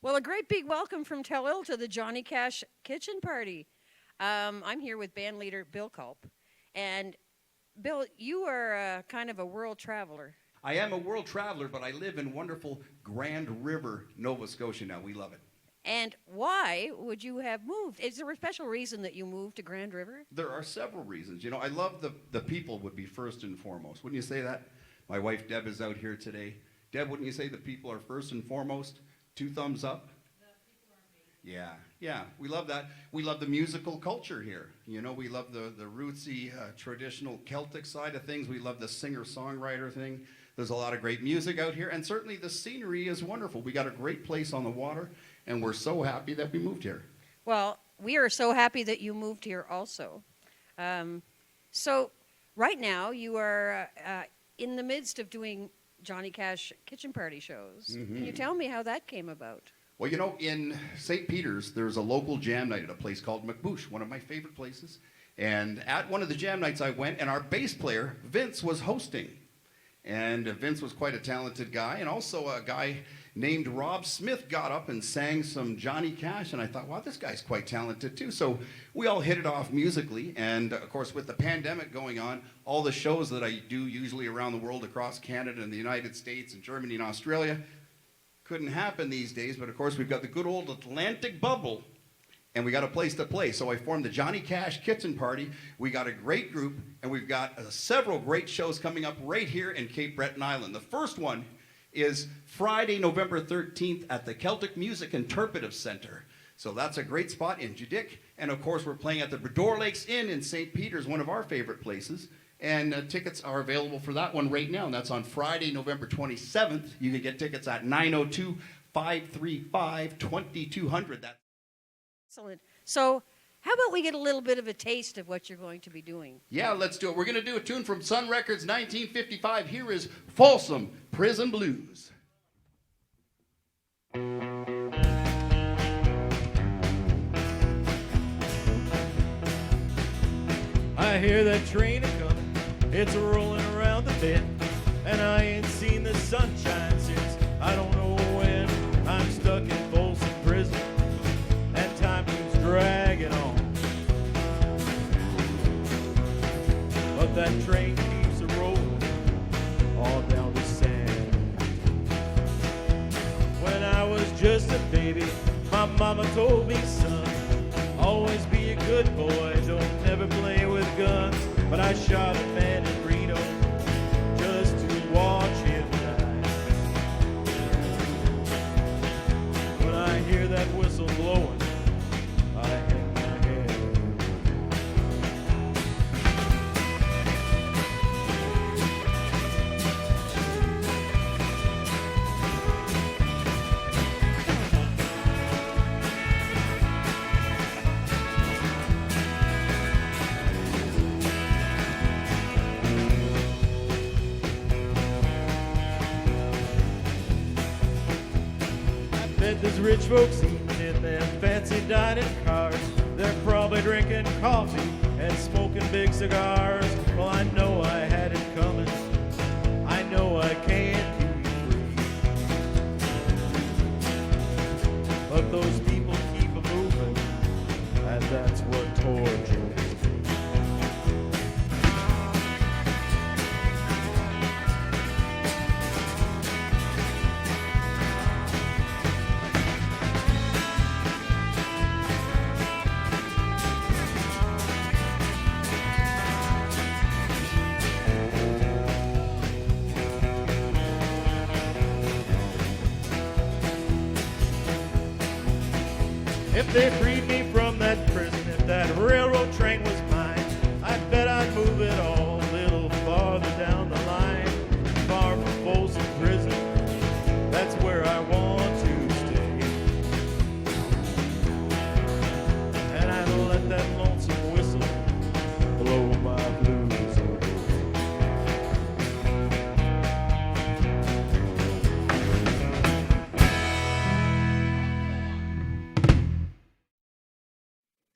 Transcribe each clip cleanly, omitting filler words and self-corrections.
Well, a great big welcome from Tellil to the Johnny Cash Kitchen Party. I'm here with band leader Bill Culp. And Bill, you are kind of a world traveler. I am a world traveler, but I live in wonderful Grand River, Nova Scotia now. We love it. And why would you have moved? Is there a special reason that you moved to Grand River? There are several reasons. You know, I love the people would be first and foremost. Wouldn't you say that? My wife Deb is out here today. Deb, wouldn't you say the people are first and foremost? 2 thumbs up. Yeah, we love that. We love the musical culture here. You know, we love the rootsy, traditional Celtic side of things. We love the singer-songwriter thing. There's a lot of great music out here, and certainly the scenery is wonderful. We got a great place on the water, and we're so happy that we moved here. Well, we are so happy that you moved here also. So right now you are in the midst of doing Johnny Cash Kitchen Party shows. Mm-hmm. Can you tell me how that came about? Well, you know, in St. Peter's, there's a local jam night at a place called McBoosh, one of my favorite places. And at one of the jam nights I went, and our bass player, Vince, was hosting. And Vince was quite a talented guy, and also a guy named Rob Smith got up and sang some Johnny Cash, and I thought, wow, this guy's quite talented too. So we all hit it off musically, and of course with the pandemic going on, all the shows that I do usually around the world, across Canada and the United States and Germany and Australia, couldn't happen these days, but of course we've got the good old Atlantic bubble, and we got a place to play. So I formed the Johnny Cash Kitchen Party. We got a great group, and we've got several great shows coming up right here in Cape Breton Island. The first one is Friday, November 13th at the Celtic Music Interpretive Center. So that's a great spot in Judique. And of course, we're playing at the Bredor Lakes Inn in St. Peter's, one of our favorite places. And tickets are available for that one right now. And that's on Friday, November 27th. You can get tickets at 902-535-2200. Excellent. So how about we get a little bit of a taste of what you're going to be doing? Yeah, let's do it. We're going to do a tune from Sun Records 1955. Here is Folsom Prison Blues. I hear that train a-comin', it's rolling around the bend, and I ain't seen the sunshine since I don't know when. I'm stuck in Folsom Prison, and time keeps dragging on. But that train keeps a-rolling all down the sand. When I was just a baby, my mama told me, son, always be a good boy, don't never play with guns. But I shot a man in Reno just to watch him die. When I hear that whistle blowing, I hang my head. There's rich folks eating in them fancy dining cars. They're probably drinking coffee and smoking big cigars. Well, I know I had it coming. I know I can't be free. But those people keep a moving, and that's what torture is. If they freed me from that prison, if that railroad train was mine, I bet I'd move it all a little farther down the line. Far from Folsom Prison, that's where I want to stay. And I'd let that lonesome whistle blow my blues away.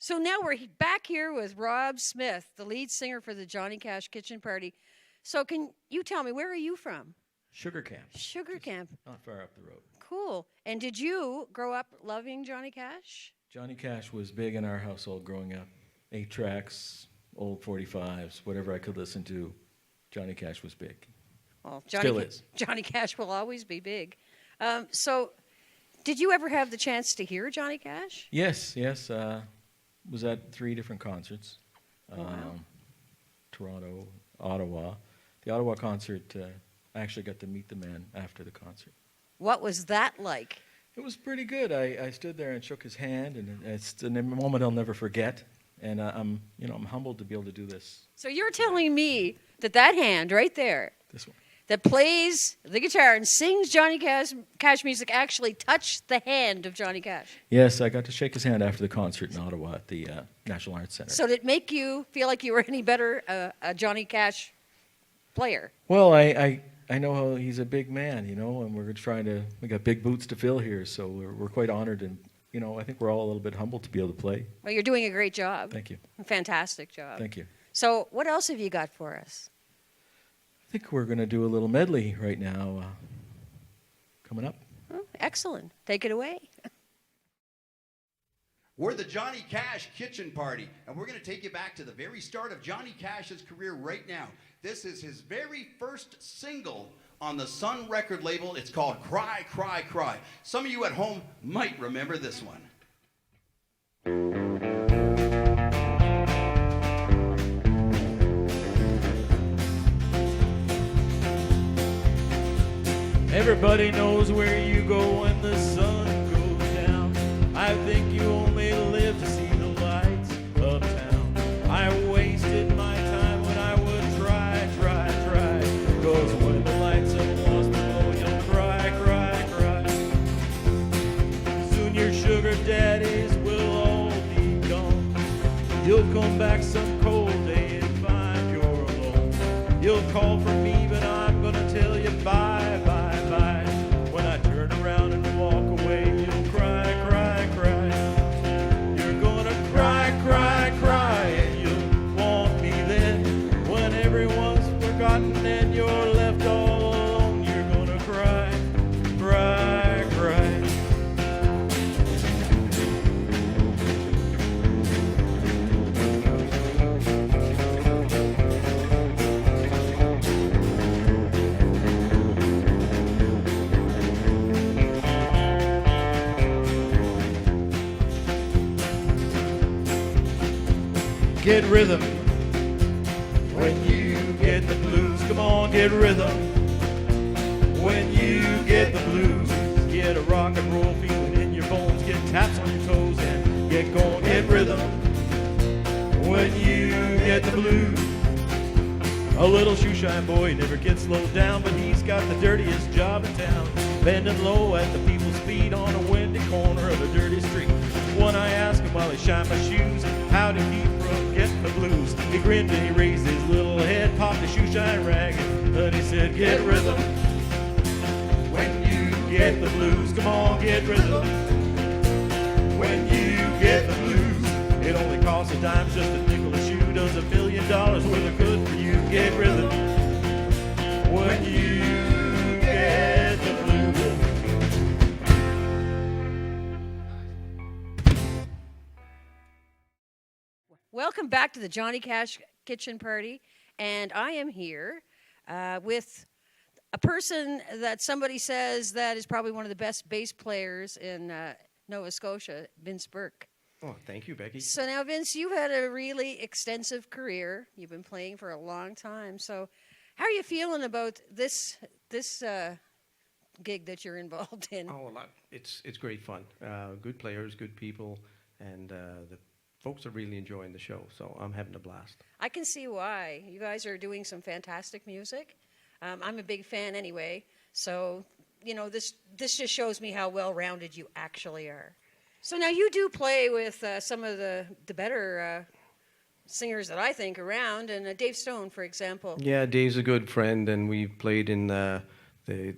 So now we're back here with Rob Smith, the lead singer for the Johnny Cash Kitchen Party. So can you tell me, where are you from? Sugar Camp, Sugar Camp. not far up the road. Cool. And did you grow up loving Johnny Cash? Johnny Cash was big in our household growing up. 8 tracks, old 45s, whatever I could listen to. Johnny Cash was big. Well, Still is. Johnny Cash will always be big. So, did you ever have the chance to hear Johnny Cash? Yes. Was at 3 different concerts. Wow. Toronto, Ottawa. The Ottawa concert, I actually got to meet the man after the concert. What was that like? It was pretty good. I stood there and shook his hand, and it's a moment I'll never forget. And I'm humbled to be able to do this. So you're telling me that hand right there, This one. that plays the guitar and sings Johnny Cash music, actually touched the hand of Johnny Cash. Yes, I got to shake his hand after the concert in Ottawa at the National Arts Centre. So did it make you feel like you were any better a Johnny Cash player? Well, I know how he's a big man, and we got big boots to fill here, so we're quite honored, and I think we're all a little bit humbled to be able to play. Well, you're doing a great job. Thank you. Fantastic job. Thank you. So what else have you got for us? I think we're going to do a little medley right now coming up. Oh, excellent. Take it away. We're the Johnny Cash Kitchen Party, and we're going to take you back to the very start of Johnny Cash's career right now. This is his very first single on the Sun record label. It's called Cry, Cry, Cry. Some of you at home might remember this one. Everybody knows where you go when the sun goes down. I think you only live to see the lights of town. I wasted my time when I would try. 'Cause when the lights are lost below, you'll cry, cry, cry. Soon your sugar daddies will all be gone. You'll come back some cold day and find you're alone. You'll call for me, but I'm gonna tell you bye, bye, bye. When I turn around and walk away, you'll cry, cry, cry. You're gonna cry, cry, cry, and you'll want me then. When everyone's forgotten and you're left all alone, you're gonna cry, cry, cry. Get rhythm when you get the blues. Come on, get rhythm when you get the blues. Get a rock and roll feeling in your bones. Get taps on your toes and get going. Get rhythm when you get the blues. A little shoe-shine boy never gets slowed down, but he's got the dirtiest job in town. Bending low at the people's feet on a windy corner of a dirty street. When I asked him while he shined my shoes, how to keep from getting the blues, he grinned and he raised his little head, popped a shoe-shine rag, and he said, get rhythm when you get the blues. Come on, get rhythm when you get the blues. It only costs a dime, just a nickel a shoe, does $1 million worth of good for you. Get rhythm when you get the blues. Welcome back to the Johnny Cash Kitchen Party, and I am here with a person that somebody says that is probably one of the best bass players in Nova Scotia, Vince Burke. Oh, thank you, Becky. So now, Vince, you've had a really extensive career. You've been playing for a long time. So how are you feeling about this gig that you're involved in? Oh, it's great fun. Good players, good people, and the folks are really enjoying the show. So I'm having a blast. I can see why. You guys are doing some fantastic music. I'm a big fan anyway. So, this just shows me how well-rounded you actually are. So now you do play with some of the better singers that I think around, and Dave Stone, for example. Yeah, Dave's a good friend, and we've played in the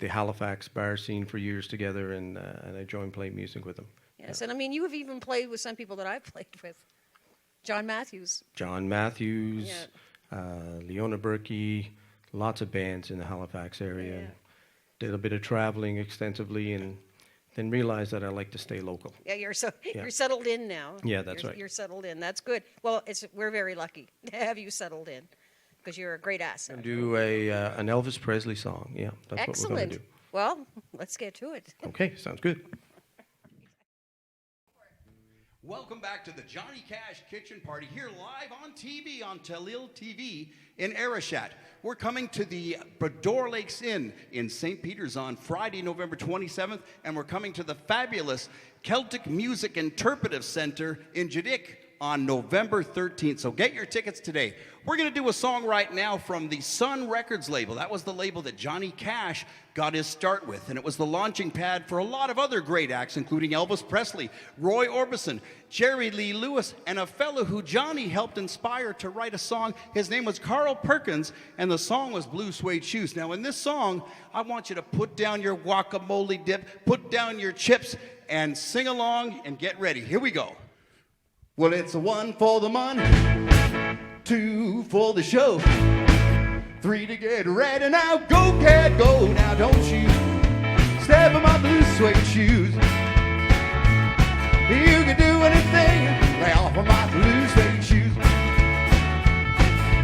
Halifax bar scene for years together, and I enjoy playing music with him. Yes, and I mean, you have even played with some people that I've played with. John Matthews. John Matthews, Yeah. Leona Berkey, lots of bands in the Halifax area. did a bit of traveling extensively, and then realized that I like to stay local. Yeah, you're Yeah. settled in now. Yeah, that's right. You're settled in. That's good. Well, we're very lucky to have you settled in because you're a great asset. Do an Elvis Presley song. Yeah, that's what we're going Excellent. to do. Well, let's get to it. Okay, sounds good. Welcome back to the Johnny Cash Kitchen Party here live on TV on Talil TV in Arashat. We're coming to the Brador Lakes Inn in St. Peter's on Friday, November 27th, and we're coming to the fabulous Celtic Music Interpretive Center in Jadik on November 13th. So get your tickets today. We're going to do a song right now from the Sun Records label. That was the label that Johnny Cash got his start with, and it was the launching pad for a lot of other great acts, including Elvis Presley, Roy Orbison, Jerry Lee Lewis, and a fellow who Johnny helped inspire to write a song. His name was Carl Perkins, and the song was Blue Suede Shoes. Now, in this song, I want you to put down your guacamole dip, put down your chips, and sing along and get ready. Here we go. Well, it's a 1 for the money, 2 for the show, 3 to get ready. Now go, cat, go. Now don't you step on my blue suede shoes. You can do anything, lay off of my blue suede shoes.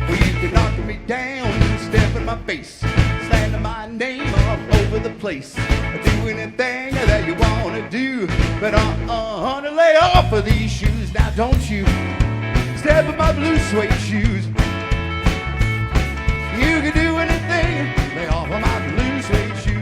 Well, you can knock me down, step in my face, slander my name all over the place. Do anything that you want to do, but honey, lay off of these shoes. Now don't you step in my blue suede shoes. You can do anything, lay off of my blue suede shoes.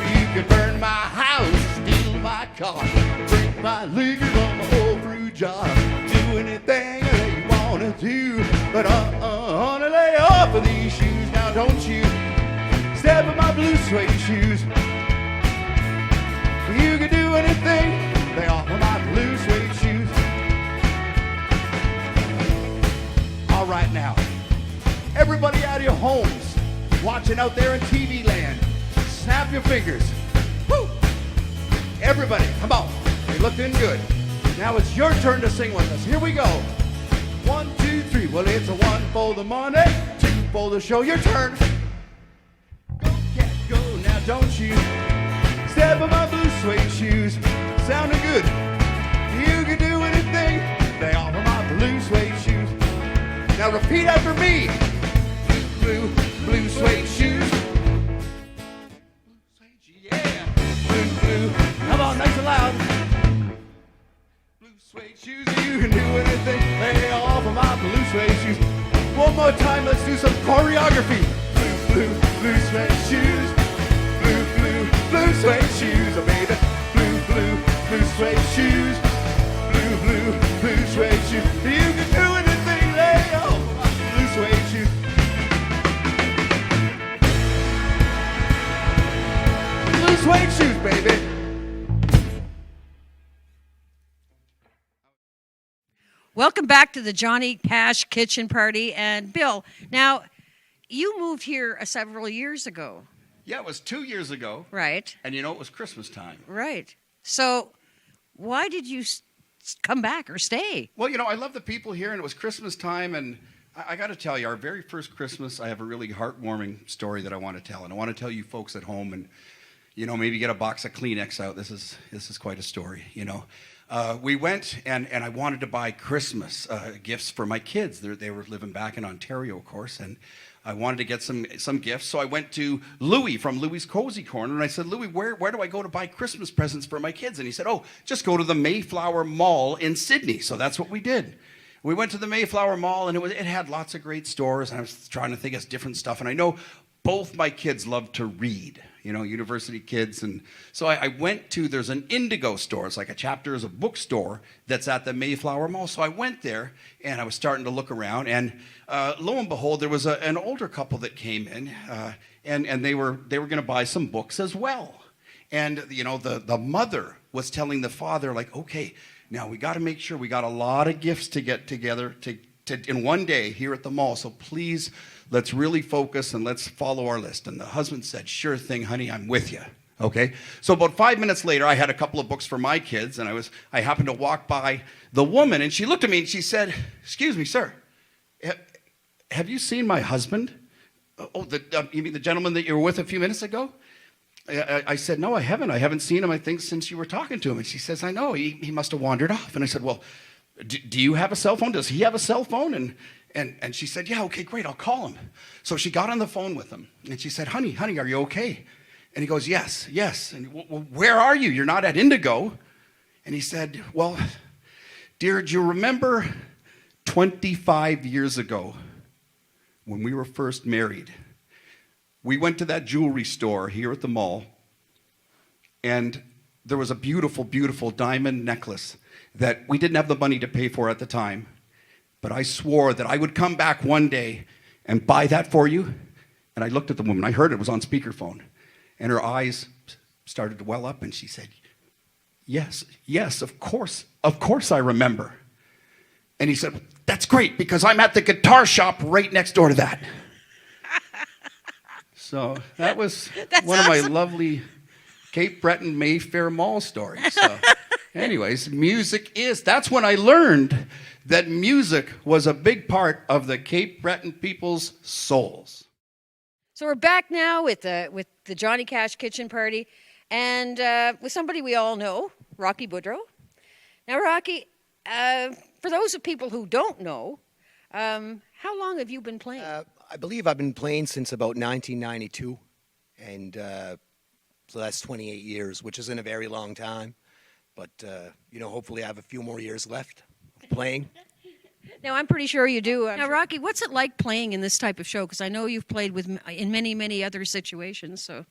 You can burn my house, steal my car, drink my liquor from my old brew jar. Do anything that you want to do, but honey, lay off of these shoes. Now don't you step in my blue suede shoes. You can do anything, lay off of my blue suede shoes. All right now, everybody out of your homes, watching out there in TV land, snap your fingers. Woo! Everybody, come on. You're looking good. Now it's your turn to sing with us. Here we go. 1, 2, 3. Well, it's a 1 for the money, 2 for the show. Your turn. Go, cat, go. Now don't you step on my blue suede shoes. Sounding good. You can do anything. Lay off of my blue suede shoes. Now repeat after me. Blue suede shoes. Yeah. Blue. Come on, nice and loud. Blue suede shoes, you can do anything. Lay off of my blue suede shoes. One more time, let's do some choreography. Blue suede shoes. Blue suede shoes, oh baby. Blue suede shoes. Blue suede shoes. You can do anything. Lay off of my blue suede shoes. Blue suede shoes, baby. Welcome back to the Johnny Cash Kitchen Party. And Bill, now you moved here several years ago, Yeah, it was 2 years ago, right? and you know it was Christmas time. Right. So why did you come back or stay? Well, you know, I love the people here, and it was Christmas time, and I got to tell you, our very first Christmas, I have a really heartwarming story that I want to tell, and I want to tell you folks at home, and you know, maybe get a box of Kleenex out. This is quite a story, you know. We went, and I wanted to buy Christmas gifts for my kids. They were living back in Ontario, of course, and I wanted to get some gifts. So I went to Louis from Louis' Cozy Corner, and I said, Louis, where do I go to buy Christmas presents for my kids? And he said, oh, just go to the Mayflower Mall in Sydney. So that's what we did. We went to the Mayflower Mall, and it had lots of great stores, and I was trying to think of different stuff. And I know both my kids love to read, you know, university kids. And so I went to, there's an Indigo store. It's like a Chapters, a bookstore that's at the Mayflower Mall. So I went there, and I was starting to look around. And lo and behold, there was an older couple that came in, and they were going to buy some books as well. And, you know, the mother was telling the father, like, okay, now we got to make sure we got a lot of gifts to get together in one day here at the mall. So please, let's really focus and let's follow our list. And the husband said, sure thing, honey, I'm with you. Okay? So about 5 minutes later, I had a couple of books for my kids, and I happened to walk by the woman, and she looked at me and she said, excuse me, sir, have you seen my husband? Oh, you mean the gentleman that you were with a few minutes ago? I said, no, I haven't. I haven't seen him, I think, since you were talking to him. And she says, I know. He must have wandered off. And I said, well, do you have a cell phone? Does he have a cell phone? And she said, yeah, okay, great. I'll call him. So she got on the phone with him. And she said, honey, are you okay? And he goes, yes. And well, where are you? You're not at Indigo. And he said, well, dear, do you remember 25 years ago when we were first married? We went to that jewelry store here at the mall, and there was a beautiful, beautiful diamond necklace that we didn't have the money to pay for at the time, but I swore that I would come back one day and buy that for you. And I looked at the woman. I heard it was on speakerphone, and her eyes started to well up, and she said, yes, of course I remember. And he said, that's great, because I'm at the guitar shop right next door to that. So that was one of my lovely Cape Breton Mayfair Mall stories. So anyways, that's when I learned that music was a big part of the Cape Breton people's souls. So we're back now with the Johnny Cash Kitchen Party, and with somebody we all know, Rocky Boudreau. Now, Rocky, for those of people who don't know, how long have you been playing? I believe I've been playing since about 1992, and so that's 28 years, which isn't a very long time. But, hopefully I have a few more years left of playing. Now, I'm pretty sure you do. Now, Rocky, what's it like playing in this type of show? Because I know you've played in many, many other situations. So,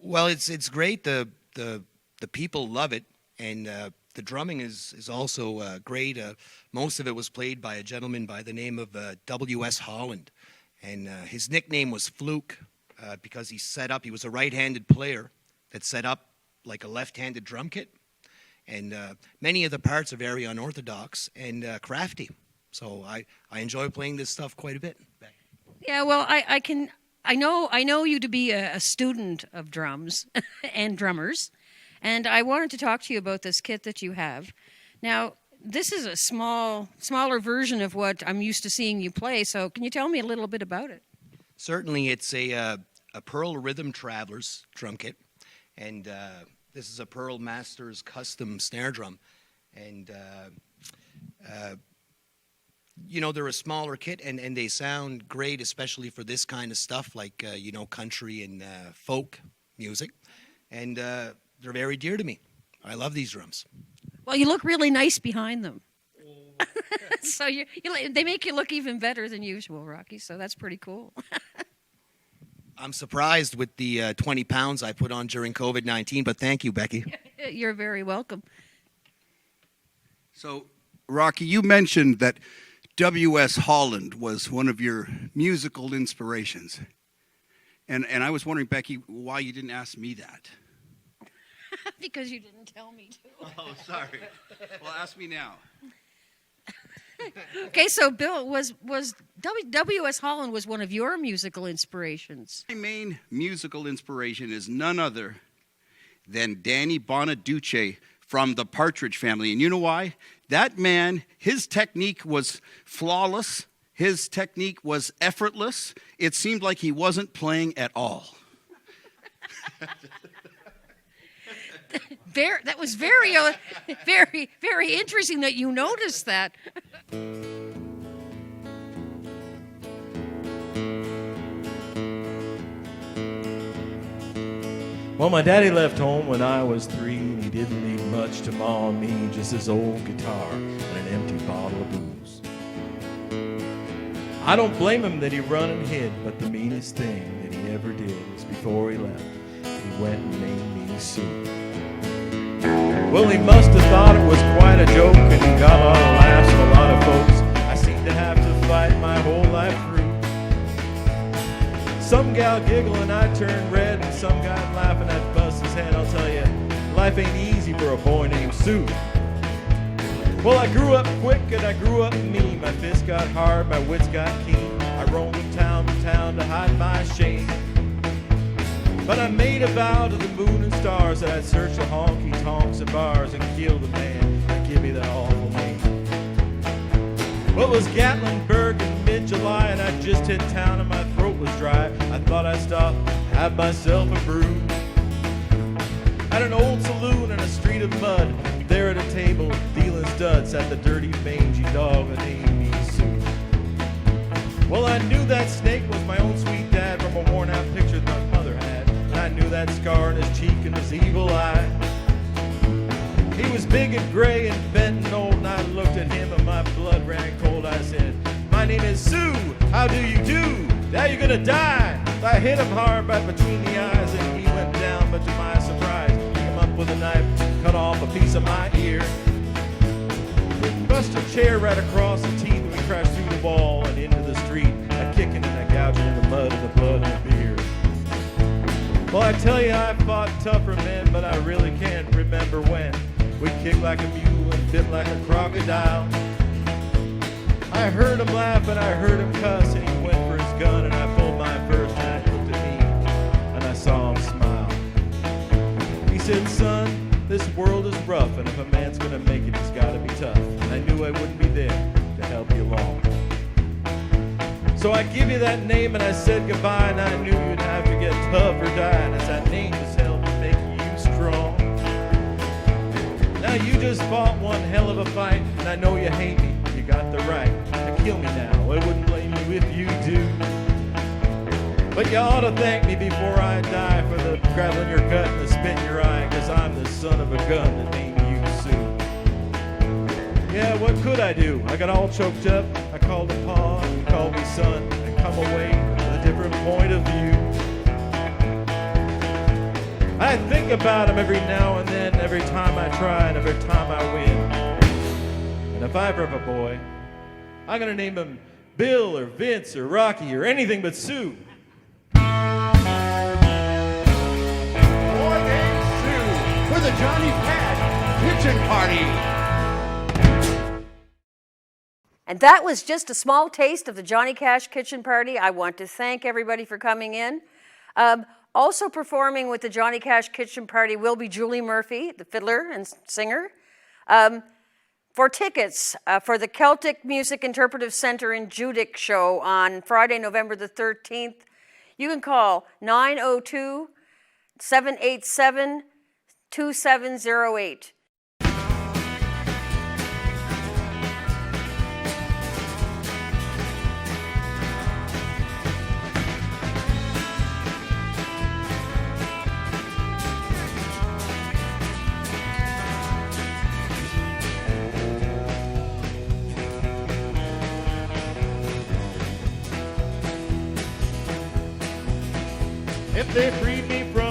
well, it's great. The people love it, and the drumming is also great. Most of it was played by a gentleman by the name of W.S. Holland, and his nickname was Fluke because he was a right-handed player that set up like a left-handed drum kit, and many of the parts are very unorthodox and crafty. So I enjoy playing this stuff quite a bit. Yeah, well, I know you to be a student of drums and drummers, and I wanted to talk to you about this kit that you have. Now, this is a smaller version of what I'm used to seeing you play, so can you tell me a little bit about it? Certainly, it's a Pearl Rhythm Travelers drum kit, and this is a Pearl Masters custom snare drum, and they're a smaller kit, and they sound great, especially for this kind of stuff like country and folk music, and they're very dear to me. I love these drums. Well, you look really nice behind them. So they make you look even better than usual, Rocky, so that's pretty cool. I'm surprised with the 20 pounds I put on during COVID-19, but thank you, Becky. You're very welcome. So, Rocky, you mentioned that W.S. Holland was one of your musical inspirations. And I was wondering, Becky, why you didn't ask me that. Because you didn't tell me to. Oh, sorry. Well, ask me now. Okay, so Bill, was W.S. Holland was one of your musical inspirations? My main musical inspiration is none other than Danny Bonaduce from the Partridge Family. And you know why? That man, his technique was flawless. His technique was effortless. It seemed like he wasn't playing at all. That was very, very interesting that you noticed that. Well, my daddy left home when I was 3, and he didn't leave much to Ma and me, just his old guitar and an empty bottle of booze. I don't blame him that he run and hid, but the meanest thing that he ever did was before he left, he went and made me soup. Well, he must have thought it was quite a joke, and he got a lot of laughs from a lot of folks. I seem to have to fight my whole life through. Some gal giggle and I turn red, and some guy laughing at bust his head. I'll tell you, life ain't easy for a boy named Sue. Well, I grew up quick and I grew up mean. My fists got hard, my wits got keen. I roamed from town to town to hide my shame. But I made a vow to the moon and stars that I'd search the honky-tonks and bars and kill the man that give me that awful name. Well, it was Gatlinburg in mid-July, and I just hit town and my throat was dry. I thought I'd stop, have myself a brew. At an old saloon in a street of mud, there at a table, dealing studs, sat the dirty, mangy dog named me Sue. Well, I knew that snake was my own sweet dad from a worn-out picture that my mother had. And I knew that scar in his cheek and his evil eye. He was big and gray and bent and old, and I looked at him and my blood ran cold. I said, "My name is Sue, how do you do? Now you're gonna die." I hit him hard right between the eyes and he went down, but to my surprise, he came up with a knife, cut off a piece of my ear. We bust a chair right across the teeth and we crashed through the wall and into the street, a kicking and a gouging in the mud and the blood and the beer. Well, I tell you, I fought tougher men, but I really can't remember when. We kicked like a mule and bit like a crocodile. I heard him laugh and I heard him cuss, and he went for his gun and I pulled mine first, and he looked at me and I saw him smile. He said, "Son, this world is rough, and if a man's gonna make it, he's gotta be tough." And I knew I wouldn't be there to help you along. So I give you that name and I said goodbye, and I knew you'd have to get tough or die, and it's that name that's helped to make you strong. Now you just fought one hell of a fight, and I know you hate me. You got the right to kill me now. I wouldn't blame you if you do. But you ought to thank me before I die for the gravel in your gut and the spit in your eye, 'cause I'm the son of a gun that named you Sue. Yeah, what could I do? I got all choked up. I called him Pa, he called me son, and come away with a different point of view. I think about him every now and then, every time I try and every time I win. And if I ever have a boy, I'm gonna name him Bill or Vince or Rocky or anything but Sue. Boy named Sue for the Johnny Cash Kitchen Party. And that was just a small taste of the Johnny Cash Kitchen Party. I want to thank everybody for coming in. Also performing with the Johnny Cash Kitchen Party will be Julie Murphy, the fiddler and singer. For tickets for the Celtic Music Interpretive Center in Judic show on Friday, November the 13th, you can call 902-787-2708. If they freed me from